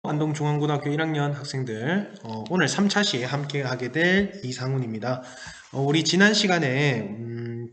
안동중앙고등학교 1학년 학생들 오늘 3차 시에 함께 하게 될 이상훈입니다. 우리 지난 시간에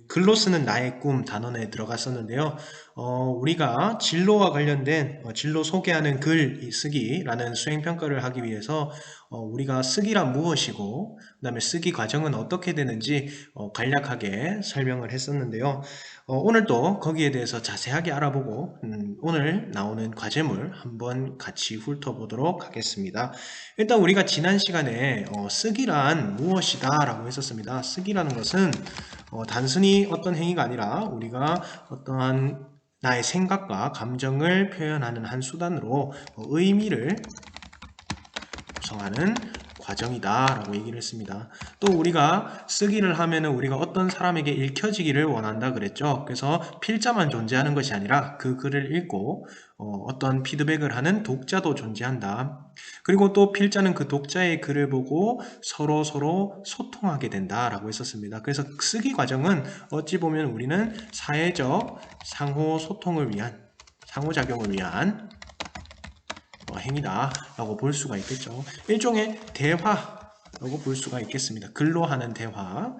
글로 쓰는 나의 꿈 단원에 들어갔었는데요. 우리가 진로와 관련된 진로 소개하는 글 쓰기라는 수행평가를 하기 위해서 우리가 쓰기란 무엇이고 그 다음에 쓰기 과정은 어떻게 되는지 간략하게 설명을 했었는데요. 오늘 또 거기에 대해서 자세하게 알아보고 오늘 나오는 과제물 한번 같이 훑어보도록 하겠습니다. 일단 우리가 지난 시간에 쓰기란 무엇이다 라고 했었습니다. 쓰기라는 것은 단순히 어떤 행위가 아니라 우리가 어떠한 나의 생각과 감정을 표현하는 한 수단으로 의미를 구성하는 과정이다 라고 얘기를 했습니다. 또 우리가 쓰기를 하면은 우리가 어떤 사람에게 읽혀지기를 원한다 그랬죠. 그래서 필자만 존재하는 것이 아니라 그 글을 읽고 어떤 피드백을 하는 독자도 존재한다. 그리고 또 필자는 그 독자의 글을 보고 서로 소통하게 된다라고 했었습니다. 그래서 쓰기 과정은 어찌 보면 우리는 사회적 상호 소통을 위한 상호작용을 위한 행위다 라고 볼 수가 있겠죠. 일종의 대화라고 볼 수가 있겠습니다. 글로 하는 대화.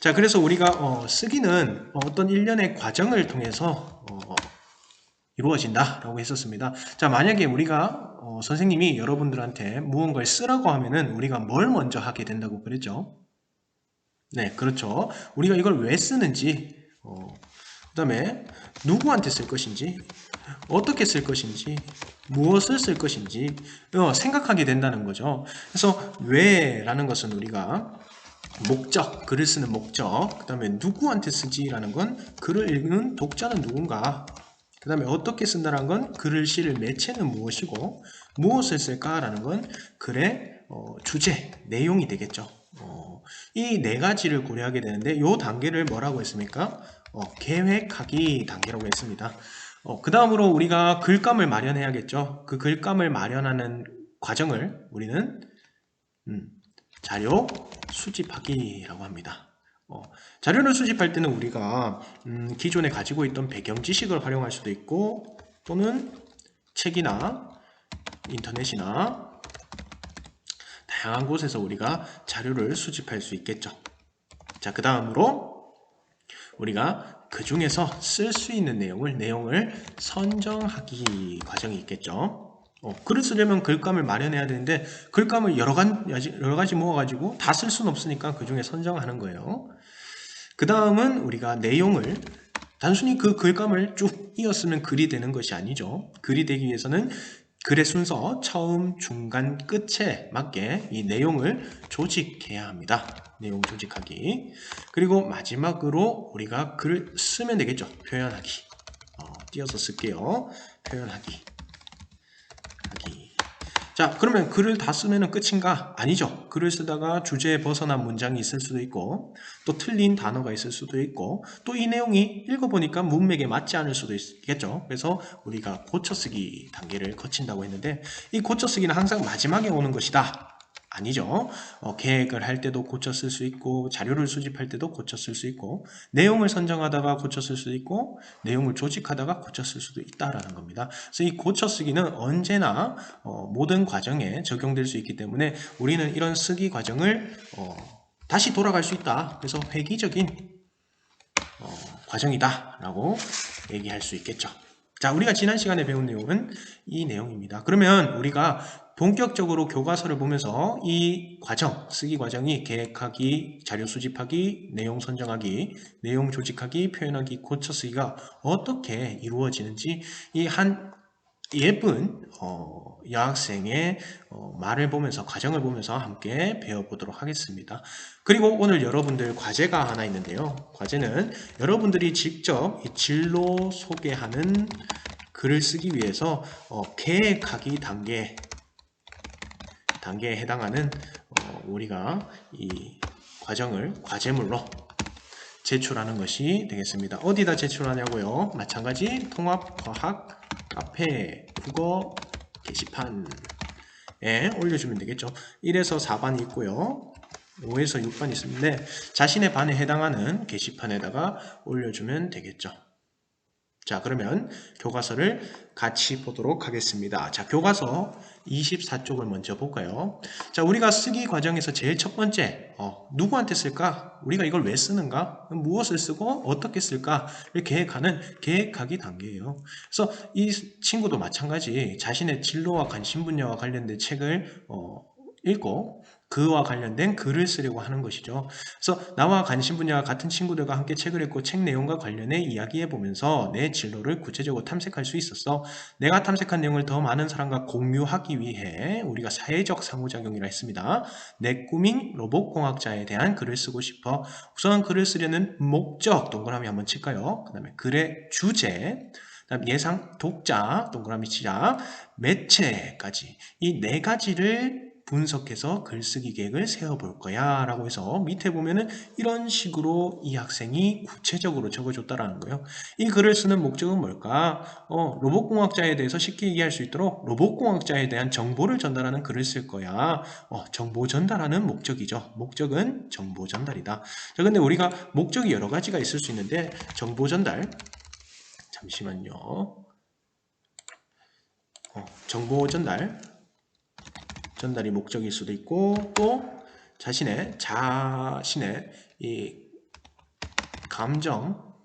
자, 그래서 우리가 쓰기는 어떤 일련의 과정을 통해서 이루어진다 라고 했었습니다. 자, 만약에 우리가 선생님이 여러분들한테 무언가를 쓰라고 하면은 우리가 뭘 먼저 하게 된다고 그랬죠? 네, 그렇죠. 우리가 이걸 왜 쓰는지, 그 다음에 누구한테 쓸 것인지, 어떻게 쓸 것인지, 무엇을 쓸 것인지 생각하게 된다는 거죠. 그래서 왜라는 것은 우리가 목적, 글을 쓰는 목적, 그 다음에 누구한테 쓰지라는 건 글을 읽는 독자는 누군가, 그 다음에 어떻게 쓴다는 건 글을 실을 매체는 무엇이고 무엇을 쓸까라는 건 글의 주제, 내용이 되겠죠. 이 네 가지를 고려하게 되는데 이 단계를 뭐라고 했습니까? 계획하기 단계라고 했습니다. 그 다음으로 우리가 글감을 마련해야겠죠. 그 글감을 마련하는 과정을 우리는 자료 수집하기라고 합니다. 자료를 수집할 때는 우리가 기존에 가지고 있던 배경 지식을 활용할 수도 있고 또는 책이나 인터넷이나 다양한 곳에서 우리가 자료를 수집할 수 있겠죠. 자, 그 다음으로 우리가 그 중에서 쓸 수 있는 내용을 선정하기 과정이 있겠죠. 글을 쓰려면 글감을 마련해야 되는데 글감을 여러 가지 모아가지고 다 쓸 수는 없으니까 그 중에 선정하는 거예요. 그 다음은 우리가 내용을 단순히 그 글감을 쭉 이었으면 글이 되는 것이 아니죠. 글이 되기 위해서는 글의 순서 처음, 중간, 끝에 맞게 이 내용을 조직해야 합니다. 내용 조직하기. 그리고 마지막으로 우리가 글을 쓰면 되겠죠. 표현하기. 띄어서 쓸게요. 표현하기. 자, 그러면 글을 다 쓰면 끝인가? 아니죠. 글을 쓰다가 주제에 벗어난 문장이 있을 수도 있고 또 틀린 단어가 있을 수도 있고 또 이 내용이 읽어보니까 문맥에 맞지 않을 수도 있겠죠. 그래서 우리가 고쳐쓰기 단계를 거친다고 했는데 이 고쳐쓰기는 항상 마지막에 오는 것이다. 아니죠. 계획을 할 때도 고쳐 쓸 수 있고 자료를 수집할 때도 고쳐 쓸 수 있고 내용을 선정하다가 고쳐 쓸 수도 있고 내용을 조직하다가 고쳐 쓸 수도 있다라는 겁니다. 그래서 이 고쳐 쓰기는 언제나 모든 과정에 적용될 수 있기 때문에 우리는 이런 쓰기 과정을 다시 돌아갈 수 있다. 그래서 획기적인 과정이다 라고 얘기할 수 있겠죠. 자, 우리가 지난 시간에 배운 내용은 이 내용입니다. 그러면 우리가 본격적으로 교과서를 보면서 이 과정, 쓰기 과정이 계획하기, 자료 수집하기, 내용 선정하기, 내용 조직하기, 표현하기, 고쳐쓰기가 어떻게 이루어지는지 이 한 예쁜 여학생의 말을 보면서 과정을 보면서 함께 배워보도록 하겠습니다. 그리고 오늘 여러분들 과제가 하나 있는데요. 과제는 여러분들이 직접 이 진로 소개하는 글을 쓰기 위해서 계획하기 단계에 해당하는 우리가 이 과정을 과제물로 제출하는 것이 되겠습니다. 어디다 제출하냐고요? 마찬가지 통합과학 카페 국어 게시판에 올려주면 되겠죠. 1에서 4반이 있고요. 5에서 6반이 있는데 자신의 반에 해당하는 게시판에다가 올려주면 되겠죠. 자, 그러면 교과서를 같이 보도록 하겠습니다. 자, 교과서 24쪽을 먼저 볼까요? 자, 우리가 쓰기 과정에서 제일 첫 번째, 누구한테 쓸까? 우리가 이걸 왜 쓰는가? 무엇을 쓰고 어떻게 쓸까?를 계획하는 계획하기 단계예요. 그래서 이 친구도 마찬가지 자신의 진로와 관심 분야와 관련된 책을 읽고 그와 관련된 글을 쓰려고 하는 것이죠. 그래서 나와 관심 분야가 같은 친구들과 함께 책을 읽고 책 내용과 관련해 이야기해 보면서 내 진로를 구체적으로 탐색할 수 있었어. 내가 탐색한 내용을 더 많은 사람과 공유하기 위해 우리가 사회적 상호작용이라 했습니다. 내 꿈인 로봇공학자에 대한 글을 쓰고 싶어. 우선 글을 쓰려는 목적 동그라미 한번 칠까요? 그 다음에 글의 주제, 그다음 예상 독자 동그라미 치자, 매체까지 이 네 가지를 분석해서 글쓰기 계획을 세워볼 거야 라고 해서 밑에 보면은 이런 식으로 이 학생이 구체적으로 적어줬다라는 거예요. 이 글을 쓰는 목적은 뭘까? 로봇공학자에 대해서 쉽게 이해할 수 있도록 로봇공학자에 대한 정보를 전달하는 글을 쓸 거야. 정보 전달하는 목적이죠. 목적은 정보 전달이다. 자, 근데 우리가 목적이 여러 가지가 있을 수 있는데 정보 전달, 잠시만요. 전달이 목적일 수도 있고 또 자신의 이 감정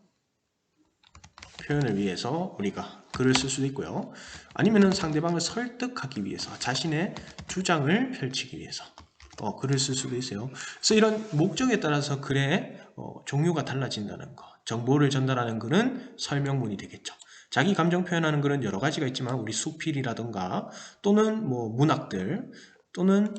표현을 위해서 우리가 글을 쓸 수도 있고요. 아니면은 상대방을 설득하기 위해서 자신의 주장을 펼치기 위해서 글을 쓸 수도 있어요. 그래서 이런 목적에 따라서 글의 종류가 달라진다는 거. 정보를 전달하는 글은 설명문이 되겠죠. 자기 감정 표현하는 글은 여러 가지가 있지만 우리 수필이라든가 또는 뭐 문학들 또는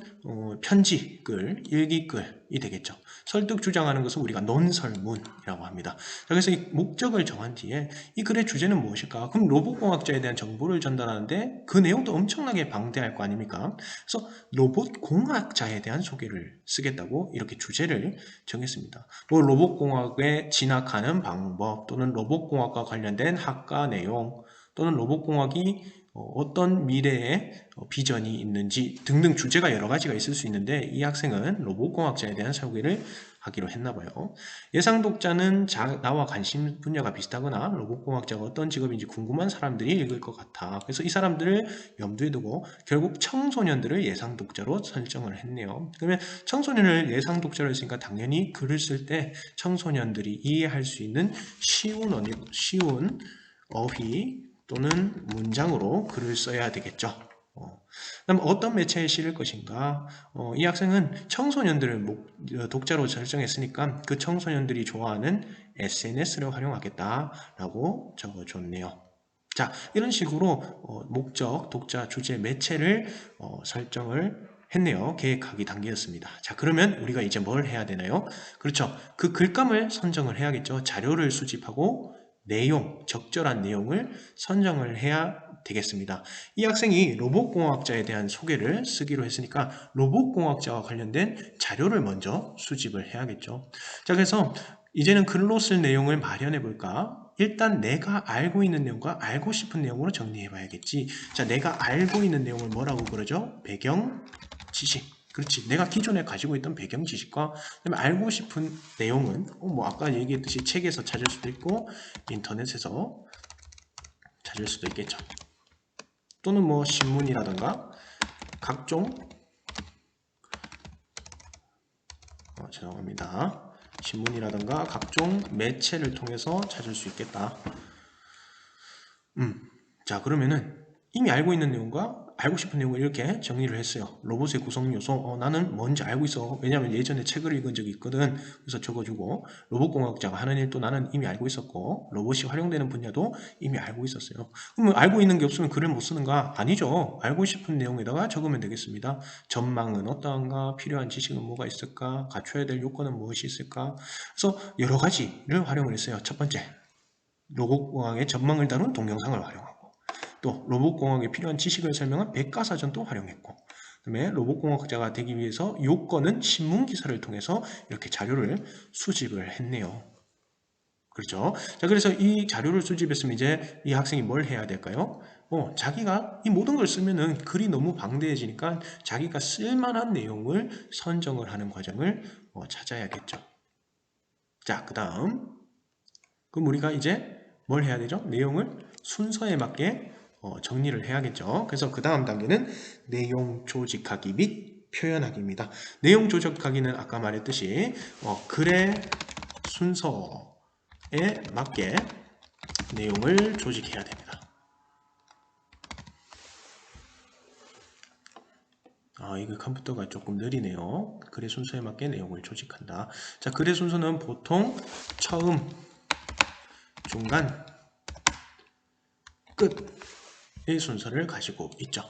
편지글, 일기글이 되겠죠. 설득 주장하는 것은 우리가 논설문이라고 합니다. 자, 그래서 이 목적을 정한 뒤에 이 글의 주제는 무엇일까? 그럼 로봇공학자에 대한 정보를 전달하는데 그 내용도 엄청나게 방대할 거 아닙니까? 그래서 로봇공학자에 대한 소개를 쓰겠다고 이렇게 주제를 정했습니다. 뭐 로봇공학에 진학하는 방법 또는 로봇공학과 관련된 학과 내용 또는 로봇공학이 어떤 미래의 비전이 있는지 등등 주제가 여러 가지가 있을 수 있는데 이 학생은 로봇공학자에 대한 소개를 하기로 했나봐요. 예상 독자는 나와 관심 분야가 비슷하거나 로봇공학자가 어떤 직업인지 궁금한 사람들이 읽을 것 같아. 그래서 이 사람들을 염두에 두고 결국 청소년들을 예상 독자로 설정을 했네요. 그러면 청소년을 예상 독자로 했으니까 당연히 글을 쓸 때 청소년들이 이해할 수 있는 쉬운 어휘 또는 문장으로 글을 써야 되겠죠. 그럼 어떤 매체에 실을 것인가? 이 학생은 청소년들을 독자로 설정했으니까 그 청소년들이 좋아하는 SNS를 활용하겠다라고 적어줬네요. 자, 이런 식으로 목적, 독자, 주제, 매체를 설정을 했네요. 계획하기 단계였습니다. 자, 그러면 우리가 이제 뭘 해야 되나요? 그렇죠. 그 글감을 선정을 해야겠죠. 자료를 수집하고 적절한 내용을 선정을 해야 되겠습니다. 이 학생이 로봇공학자에 대한 소개를 쓰기로 했으니까 로봇공학자와 관련된 자료를 먼저 수집을 해야겠죠. 자, 그래서 이제는 글로 쓸 내용을 마련해 볼까? 일단 내가 알고 있는 내용과 알고 싶은 내용으로 정리해 봐야겠지. 자, 내가 알고 있는 내용을 뭐라고 그러죠? 배경 지식. 그렇지. 내가 기존에 가지고 있던 배경 지식과 그다음에 알고 싶은 내용은 뭐 아까 얘기했듯이 책에서 찾을 수도 있고 인터넷에서 찾을 수도 있겠죠. 또는 뭐 신문이라든가 각종 죄송합니다. 신문이라든가 각종 매체를 통해서 찾을 수 있겠다. 자, 그러면은 이미 알고 있는 내용과 알고 싶은 내용을 이렇게 정리를 했어요. 로봇의 구성 요소, 나는 뭔지 알고 있어. 왜냐하면 예전에 책을 읽은 적이 있거든. 그래서 적어주고 로봇공학자가 하는 일도 나는 이미 알고 있었고 로봇이 활용되는 분야도 이미 알고 있었어요. 그러면 알고 있는 게 없으면 글을 못 쓰는가? 아니죠. 알고 싶은 내용에다가 적으면 되겠습니다. 전망은 어떠한가? 필요한 지식은 뭐가 있을까? 갖춰야 될 요건은 무엇이 있을까? 그래서 여러 가지를 활용을 했어요. 첫 번째, 로봇공학의 전망을 다룬 동영상을 활용하고 또 로봇공학에 필요한 지식을 설명한 백과사전도 활용했고 그다음에 로봇공학자가 되기 위해서 요건은 신문기사를 통해서 이렇게 자료를 수집을 했네요. 그렇죠? 자, 그래서 이 자료를 수집했으면 이제 이 학생이 뭘 해야 될까요? 자기가 이 모든 걸 쓰면은 글이 너무 방대해지니까 자기가 쓸만한 내용을 선정을 하는 과정을 찾아야겠죠. 자, 그 다음 그럼 우리가 이제 뭘 해야 되죠? 내용을 순서에 맞게 정리를 해야겠죠. 그래서 그 다음 단계는 내용 조직하기 및 표현하기입니다. 내용 조직하기는 아까 말했듯이 글의 순서에 맞게 내용을 조직해야 됩니다. 이거 컴퓨터가 조금 느리네요. 글의 순서에 맞게 내용을 조직한다. 자, 글의 순서는 보통 처음, 중간, 끝의 순서를 가지고 있죠.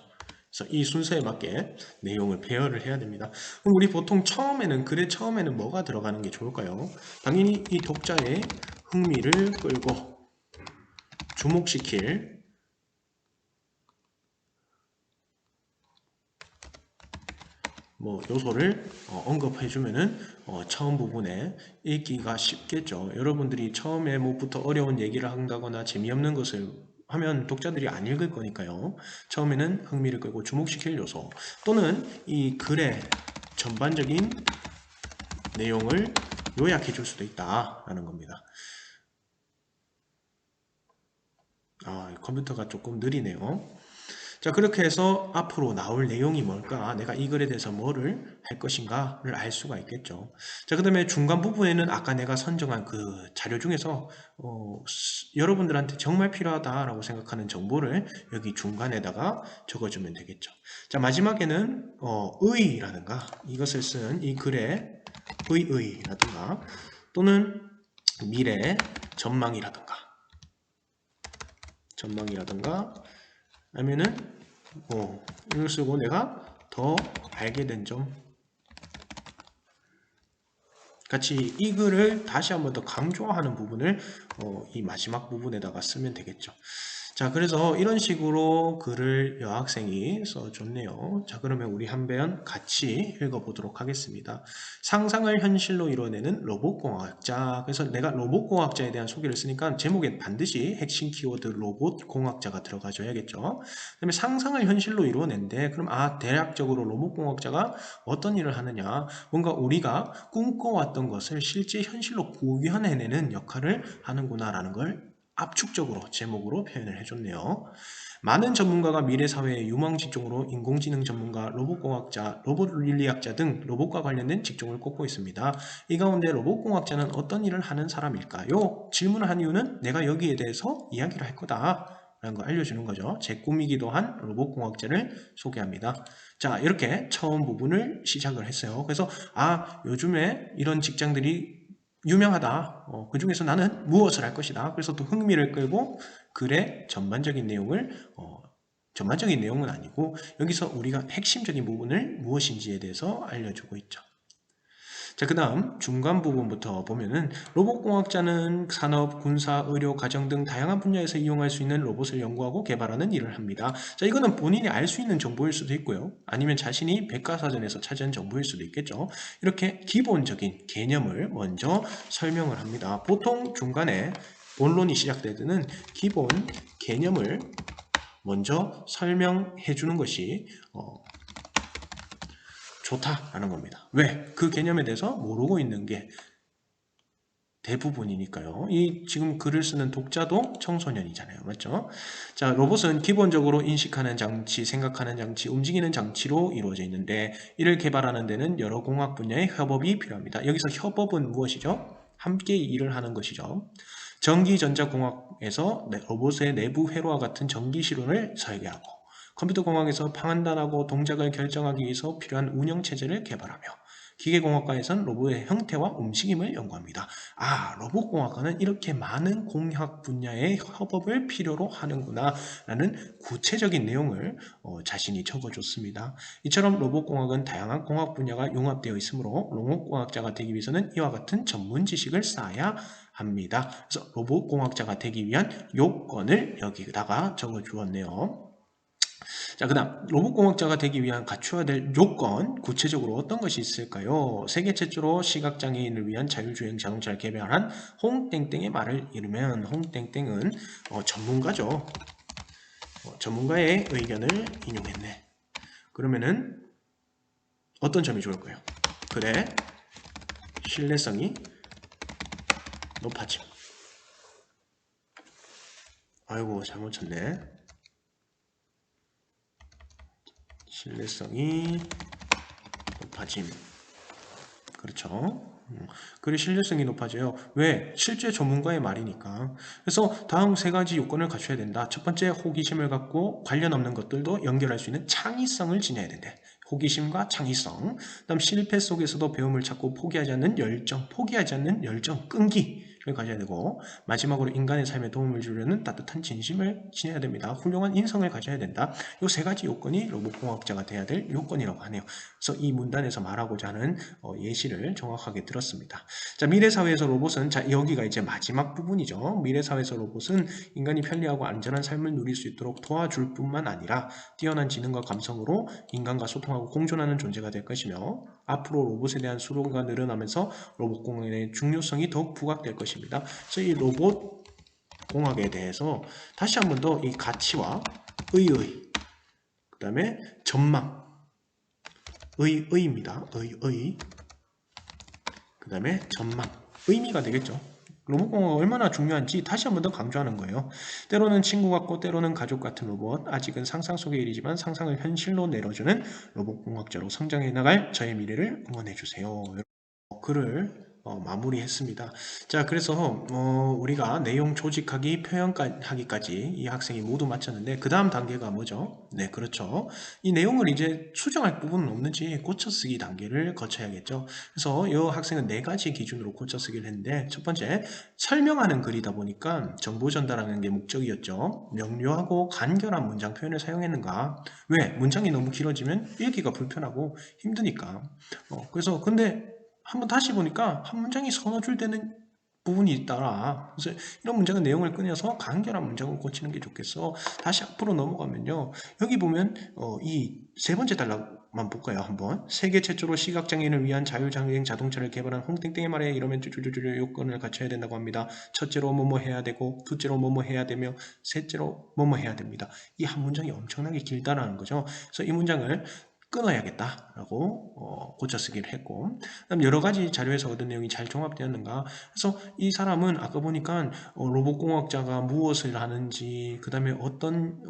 그래서 이 순서에 맞게 내용을 배열을 해야 됩니다. 그럼 우리 보통 처음에는, 글의 처음에는 뭐가 들어가는 게 좋을까요? 당연히 이 독자의 흥미를 끌고 주목시킬 요소를 언급해주면은 처음 부분에 읽기가 쉽겠죠. 여러분들이 처음에 뭐부터 어려운 얘기를 한다거나 재미없는 것을 하면 독자들이 안 읽을 거니까요. 처음에는 흥미를 끌고 주목시킬 요소 또는 이 글의 전반적인 내용을 요약해 줄 수도 있다라는 겁니다. 컴퓨터가 조금 느리네요. 자, 그렇게 해서 앞으로 나올 내용이 뭘까? 내가 이 글에 대해서 뭐를 할 것인가를 알 수가 있겠죠. 자, 그 다음에 중간 부분에는 아까 내가 선정한 그 자료 중에서 여러분들한테 정말 필요하다라고 생각하는 정보를 여기 중간에다가 적어주면 되겠죠. 자, 마지막에는 의라든가 이것을 쓴 이 글의 의라든가 또는 미래 전망이라든가 아니면은 이걸 쓰고 내가 더 알게 된 점 같이 이 글을 다시 한번 더 강조하는 부분을 이 마지막 부분에다가 쓰면 되겠죠. 자, 그래서 이런 식으로 글을 여학생이 써줬네요. 자, 그러면 우리 한번 같이 읽어보도록 하겠습니다. 상상을 현실로 이뤄내는 로봇공학자. 그래서 내가 로봇공학자에 대한 소개를 쓰니까 제목에 반드시 핵심 키워드 로봇공학자가 들어가줘야겠죠. 그 다음에 상상을 현실로 이뤄낸대. 그럼 대략적으로 로봇공학자가 어떤 일을 하느냐. 뭔가 우리가 꿈꿔왔던 것을 실제 현실로 구현해내는 역할을 하는구나라는 걸 압축적으로 제목으로 표현을 해줬네요. 많은 전문가가 미래 사회의 유망 직종으로 인공지능 전문가, 로봇공학자, 로봇윤리학자 등 로봇과 관련된 직종을 꼽고 있습니다. 이 가운데 로봇공학자는 어떤 일을 하는 사람일까요? 질문을 한 이유는 내가 여기에 대해서 이야기를 할 거다 라는 거 알려주는 거죠. 제 꿈이기도 한 로봇공학자를 소개합니다. 자, 이렇게 처음 부분을 시작을 했어요. 그래서 요즘에 이런 직장들이 유명하다. 그 중에서 나는 무엇을 할 것이다. 그래서 또 흥미를 끌고 글의 전반적인 내용을 전반적인 내용은 아니고 여기서 우리가 핵심적인 부분을 무엇인지에 대해서 알려주고 있죠. 자, 그 다음 중간 부분부터 보면은 로봇공학자는 산업, 군사, 의료, 가정 등 다양한 분야에서 이용할 수 있는 로봇을 연구하고 개발하는 일을 합니다. 자, 이거는 본인이 알 수 있는 정보일 수도 있고요. 아니면 자신이 백과사전에서 찾은 정보일 수도 있겠죠. 이렇게 기본적인 개념을 먼저 설명을 합니다. 보통 중간에 본론이 시작될 때는 기본 개념을 먼저 설명해 주는 것이 좋다라는 겁니다. 왜? 그 개념에 대해서 모르고 있는 게 대부분이니까요. 이 지금 글을 쓰는 독자도 청소년이잖아요. 맞죠? 자, 로봇은 기본적으로 인식하는 장치, 생각하는 장치, 움직이는 장치로 이루어져 있는데 이를 개발하는 데는 여러 공학 분야의 협업이 필요합니다. 여기서 협업은 무엇이죠? 함께 일을 하는 것이죠. 전기전자공학에서 로봇의 내부 회로와 같은 전기실론을 설계하고 컴퓨터공학에서 판단하고 동작을 결정하기 위해서 필요한 운영체제를 개발하며 기계공학과에선 로봇의 형태와 움직임을 연구합니다. 로봇공학과는 이렇게 많은 공학 분야의 협업을 필요로 하는구나 라는 구체적인 내용을 자신이 적어줬습니다. 이처럼 로봇공학은 다양한 공학 분야가 융합되어 있으므로 로봇공학자가 되기 위해서는 이와 같은 전문 지식을 쌓아야 합니다. 그래서 로봇공학자가 되기 위한 요건을 여기다가 적어주었네요. 자, 그 다음 로봇공학자가 되기 위한 갖춰야 될 요건 구체적으로 어떤 것이 있을까요? 세계 최초로 시각장애인을 위한 자율주행 자동차를 개발한 홍땡땡의 말을 이르면 홍땡땡은 전문가죠. 전문가의 의견을 인용했네. 그러면은 어떤 점이 좋을까요? 글의 신뢰성이 높아짐. 아이고 잘못 쳤네. 신뢰성이 높아짐. 그렇죠. 글의 신뢰성이 높아져요. 왜? 실제 전문가의 말이니까. 그래서 다음 세 가지 요건을 갖춰야 된다. 첫 번째, 호기심을 갖고 관련 없는 것들도 연결할 수 있는 창의성을 지녀야 된대. 호기심과 창의성. 그다음 실패 속에서도 배움을 찾고 포기하지 않는 열정, 끈기를 가져야 되고, 마지막으로 인간의 삶에 도움을 주려는 따뜻한 진심을 지녀야 됩니다. 훌륭한 인성을 가져야 된다. 이 세 가지 요건이 로봇공학자가 돼야 될 요건이라고 하네요. 그래서 이 문단에서 말하고자 하는 예시를 정확하게 들었습니다. 자, 미래사회에서 로봇은, 자, 여기가 이제 마지막 부분이죠. 미래사회에서 로봇은 인간이 편리하고 안전한 삶을 누릴 수 있도록 도와줄 뿐만 아니라 뛰어난 지능과 감성으로 인간과 소통하고 공존하는 존재가 될 것이며, 앞으로 로봇에 대한 수요가 늘어나면서 로봇 공학의 중요성이 더욱 부각될 것입니다. 그래서 이 로봇 공학에 대해서 다시 한 번 더 이 가치와 의의, 그 다음에 전망, 의입니다. 그 다음에 전망, 의미가 되겠죠. 로봇공학이 얼마나 중요한지 다시 한 번 더 강조하는 거예요. 때로는 친구 같고 때로는 가족 같은 로봇, 아직은 상상 속의 일이지만 상상을 현실로 내려주는 로봇공학자로 성장해 나갈 저의 미래를 응원해주세요. 글을 마무리했습니다. 자, 그래서 우리가 내용 조직하기, 표현하기까지 이 학생이 모두 마쳤는데 그 다음 단계가 뭐죠? 네, 그렇죠. 이 내용을 이제 수정할 부분은 없는지 고쳐쓰기 단계를 거쳐야겠죠. 그래서 이 학생은 네 가지 기준으로 고쳐쓰기를 했는데, 첫 번째, 설명하는 글이다 보니까 정보 전달하는 게 목적이었죠. 명료하고 간결한 문장 표현을 사용했는가? 왜? 문장이 너무 길어지면 읽기가 불편하고 힘드니까. 그래서 근데 한번 다시 보니까 한 문장이 서너 줄 되는 부분이 있더라. 그래서 이런 문장은 내용을 끊어서 간결한 문장을 고치는 게 좋겠어. 다시 앞으로 넘어가면요. 여기 보면 이 세 번째 단락만 볼까요? 한번. 세계 최초로 시각장애인을 위한 자율주행 자동차를 개발한 홍땡땡의 말에 이러면 쭈쭈쭈쭈 요건을 갖춰야 된다고 합니다. 첫째로 뭐뭐 해야 되고, 둘째로 뭐뭐 해야 되며, 셋째로 뭐뭐 해야 됩니다. 이 한 문장이 엄청나게 길다라는 거죠. 그래서 이 문장을 끊어야겠다라고 고쳐쓰기를 했고, 그다음 여러 가지 자료에서 얻은 내용이 잘 종합되었는가. 그래서 이 사람은 아까 보니까 로봇공학자가 무엇을 하는지, 그 다음에 어떤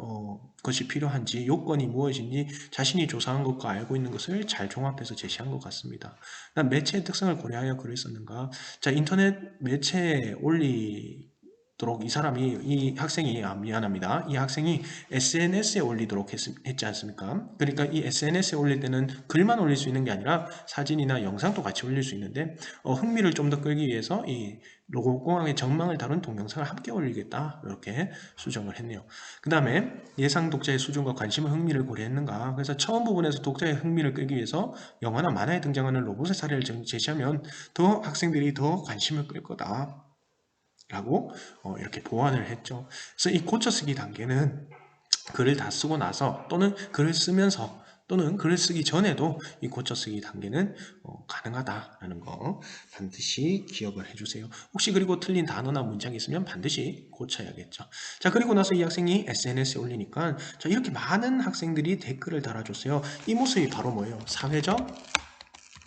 것이 필요한지, 요건이 무엇인지 자신이 조사한 것과 알고 있는 것을 잘 종합해서 제시한 것 같습니다. 그다음 매체의 특성을 고려하여 글을 썼는가. 자, 인터넷 매체에 올리도록 이 학생이 미안합니다. 이 학생이 SNS에 올리도록 했지 않습니까? 그러니까 이 SNS에 올릴 때는 글만 올릴 수 있는 게 아니라 사진이나 영상도 같이 올릴 수 있는데, 흥미를 좀 더 끌기 위해서 이 로봇공학의 전망을 다룬 동영상을 함께 올리겠다, 이렇게 수정을 했네요. 그 다음에 예상 독자의 수준과 관심과 흥미를 고려했는가. 그래서 처음 부분에서 독자의 흥미를 끌기 위해서 영화나 만화에 등장하는 로봇의 사례를 제시하면 더 학생들이 더 관심을 끌 거다 라고 이렇게 보완을 했죠. 그래서 이 고쳐쓰기 단계는 글을 다 쓰고 나서, 또는 글을 쓰면서, 또는 글을 쓰기 전에도 이 고쳐쓰기 단계는 가능하다라는 거 반드시 기억을 해주세요. 혹시 그리고 틀린 단어나 문장이 있으면 반드시 고쳐야겠죠. 자, 그리고 나서 이 학생이 SNS에 올리니까, 자, 이렇게 많은 학생들이 댓글을 달아줬어요. 이 모습이 바로 뭐예요? 사회적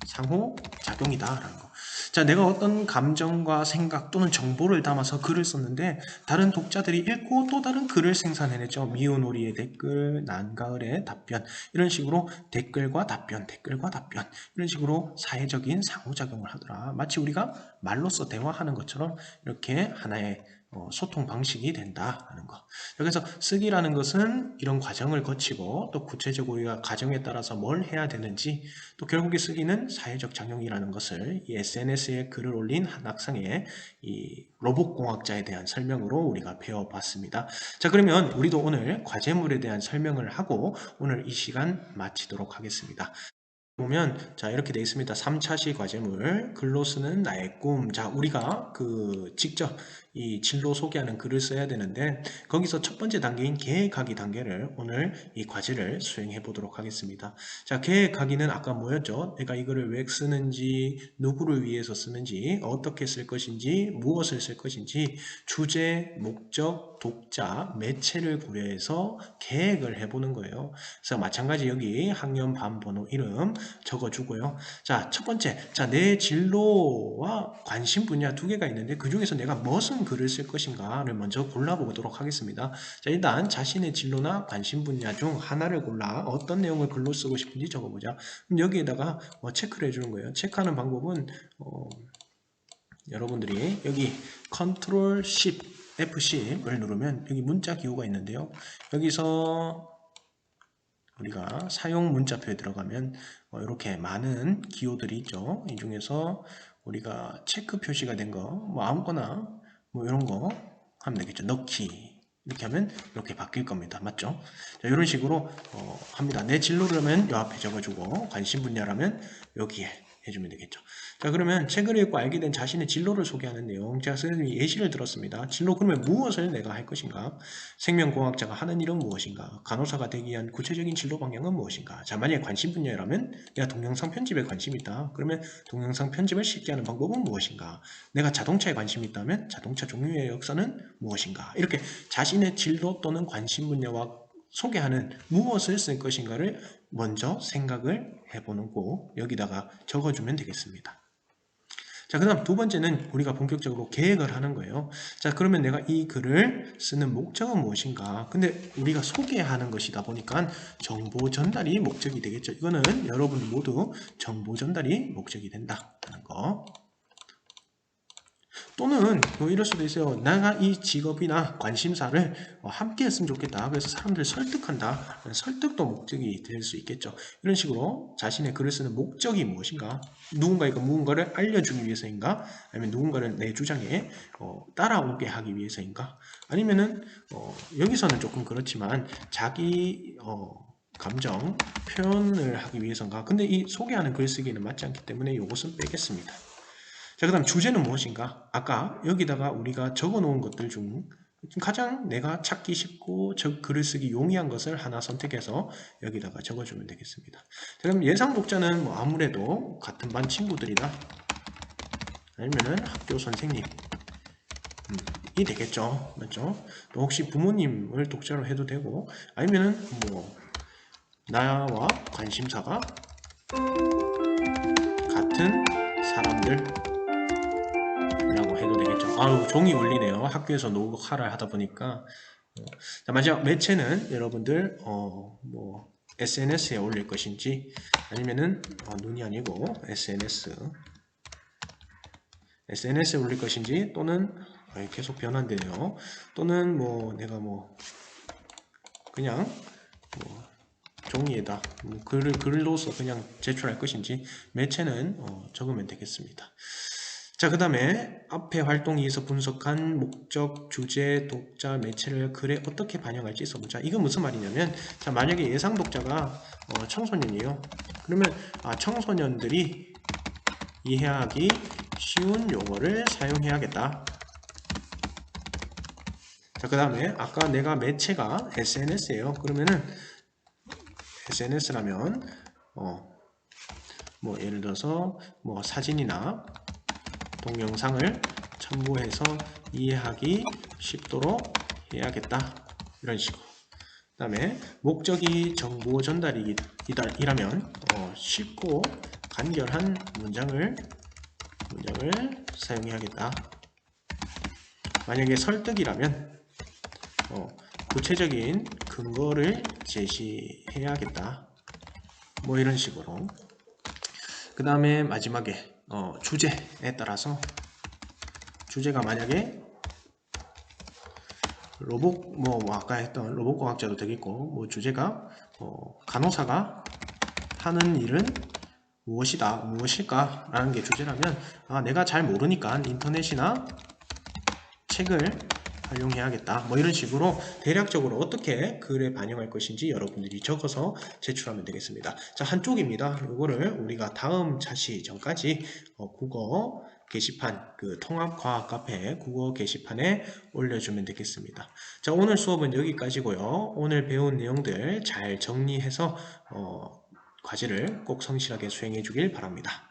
상호작용이다라는 거. 자, 내가 어떤 감정과 생각 또는 정보를 담아서 글을 썼는데 다른 독자들이 읽고 또 다른 글을 생산해냈죠. 미운오리의 댓글, 난가을의 답변, 이런 식으로 댓글과 답변 이런 식으로 사회적인 상호작용을 하더라. 마치 우리가 말로써 대화하는 것처럼 이렇게 하나의 소통 방식이 된다는 거. 그래서 쓰기라는 것은 이런 과정을 거치고, 또 구체적으로 우리가 과정에 따라서 뭘 해야 되는지, 또 결국에 쓰기는 사회적 작용이라는 것을 이 SNS에 글을 올린 한 학생의 이 로봇공학자에 대한 설명으로 우리가 배워봤습니다. 자, 그러면 우리도 오늘 과제물에 대한 설명을 하고 오늘 이 시간 마치도록 하겠습니다. 보면 자, 이렇게 되어 있습니다. 3차시 과제물, 글로 쓰는 나의 꿈. 자, 우리가 직접 이 진로 소개하는 글을 써야 되는데, 거기서 첫 번째 단계인 계획하기 단계를 오늘 이 과제를 수행해 보도록 하겠습니다. 자, 계획하기는 아까 뭐였죠? 내가 이거를 왜 쓰는지, 누구를 위해서 쓰는지, 어떻게 쓸 것인지, 무엇을 쓸 것인지, 주제, 목적, 독자, 매체를 고려해서 계획을 해보는 거예요. 그래서 마찬가지 여기 학년, 반, 번호, 이름 적어주고요. 자, 첫 번째, 자, 내 진로와 관심 분야 두 개가 있는데 그 중에서 내가 무엇은 글을 쓸 것인가를 먼저 골라보도록 하겠습니다. 자, 일단 자신의 진로나 관심 분야 중 하나를 골라 어떤 내용을 글로 쓰고 싶은지 적어보자. 그럼 여기에다가 체크를 해주는 거예요. 체크하는 방법은 여러분들이 여기 Ctrl Shift F10을 누르면 여기 문자 기호가 있는데요. 여기서 우리가 사용 문자표에 들어가면 이렇게 많은 기호들이 있죠. 이 중에서 우리가 체크 표시가 된 거 뭐 아무거나 뭐 이런 거 하면 되겠죠. 넣기 이렇게 하면 이렇게 바뀔 겁니다. 맞죠? 자, 이런 식으로 합니다. 내 진로라면 요 앞에 적어주고 관심 분야라면 여기에 해주면 되겠죠. 자, 그러면 책을 읽고 알게 된 자신의 진로를 소개하는 내용. 제가 선생님이 예시를 들었습니다. 진로 그러면 무엇을 내가 할 것인가? 생명공학자가 하는 일은 무엇인가? 간호사가 되기 위한 구체적인 진로 방향은 무엇인가? 자, 만약에 관심 분야라면 내가 동영상 편집에 관심이 있다. 그러면 동영상 편집을 쉽게 하는 방법은 무엇인가? 내가 자동차에 관심이 있다면 자동차 종류의 역사는 무엇인가? 이렇게 자신의 진로 또는 관심 분야와 소개하는 무엇을 쓸 것인가를 먼저 생각을 해보는 거 여기다가 적어주면 되겠습니다. 자, 그 다음 두 번째는 우리가 본격적으로 계획을 하는 거예요. 자, 그러면 내가 이 글을 쓰는 목적은 무엇인가? 근데 우리가 소개하는 것이다 보니까 정보 전달이 목적이 되겠죠. 이거는 여러분 모두 정보 전달이 목적이 된다는 거. 또는 이럴 수도 있어요. 내가 이 직업이나 관심사를 함께 했으면 좋겠다. 그래서 사람들을 설득한다. 설득도 목적이 될 수 있겠죠. 이런 식으로 자신의 글을 쓰는 목적이 무엇인가? 누군가에게 무언가를 알려주기 위해서인가? 아니면 누군가를 내 주장에 따라오게 하기 위해서인가? 아니면은 여기서는 조금 그렇지만 자기 감정 표현을 하기 위해서인가? 근데 이 소개하는 글쓰기는 맞지 않기 때문에 이것은 빼겠습니다. 자, 그 다음 주제는 무엇인가? 아까 여기다가 우리가 적어 놓은 것들 중 가장 내가 찾기 쉽고 글을 쓰기 용이한 것을 하나 선택해서 여기다가 적어주면 되겠습니다. 자, 그럼 예상 독자는 뭐 아무래도 같은 반 친구들이나 아니면은 학교 선생님이 되겠죠. 맞죠? 또 혹시 부모님을 독자로 해도 되고 아니면은 뭐 나와 관심사가 같은 사람들 해도 되겠죠. 아유, 종이 울리네요. 학교에서 녹화를 하다 보니까. 자, 마지막 매체는 여러분들 뭐 SNS에 올릴 것인지 아니면은 눈이 아니고 SNS에 올릴 것인지 또는 계속 변환되네요. 또는 뭐 내가 뭐 그냥 뭐 종이에다 뭐 글로서 그냥 제출할 것인지 매체는 적으면 되겠습니다. 자, 그 다음에 앞에 활동에서 분석한 목적, 주제, 독자, 매체를 글에 어떻게 반영할지 써보자. 이건 무슨 말이냐면 자, 만약에 예상 독자가 청소년이에요. 그러면 청소년들이 이해하기 쉬운 용어를 사용해야겠다. 자, 그 다음에 아까 내가 매체가 SNS예요. 그러면은 SNS라면 뭐 예를 들어서 뭐 사진이나 동영상을 첨부해서 이해하기 쉽도록 해야겠다. 이런 식으로. 그 다음에 목적이 정보 전달이라면 쉽고 간결한 문장을 사용해야겠다. 만약에 설득이라면 구체적인 근거를 제시해야겠다. 뭐 이런 식으로. 그 다음에 마지막에 주제에 따라서 주제가 만약에 로봇 뭐 아까 했던 로봇공학자도 되겠고 뭐 주제가 간호사가 하는 일은 무엇일까 라는 게 주제라면 내가 잘 모르니까 인터넷이나 책을 활용해야겠다. 뭐 이런 식으로 대략적으로 어떻게 글에 반영할 것인지 여러분들이 적어서 제출하면 되겠습니다. 자, 한쪽입니다. 이거를 우리가 다음 차시 전까지 국어 게시판, 그 통합과학 카페 국어 게시판에 올려주면 되겠습니다. 자, 오늘 수업은 여기까지고요. 오늘 배운 내용들 잘 정리해서 과제를 꼭 성실하게 수행해 주길 바랍니다.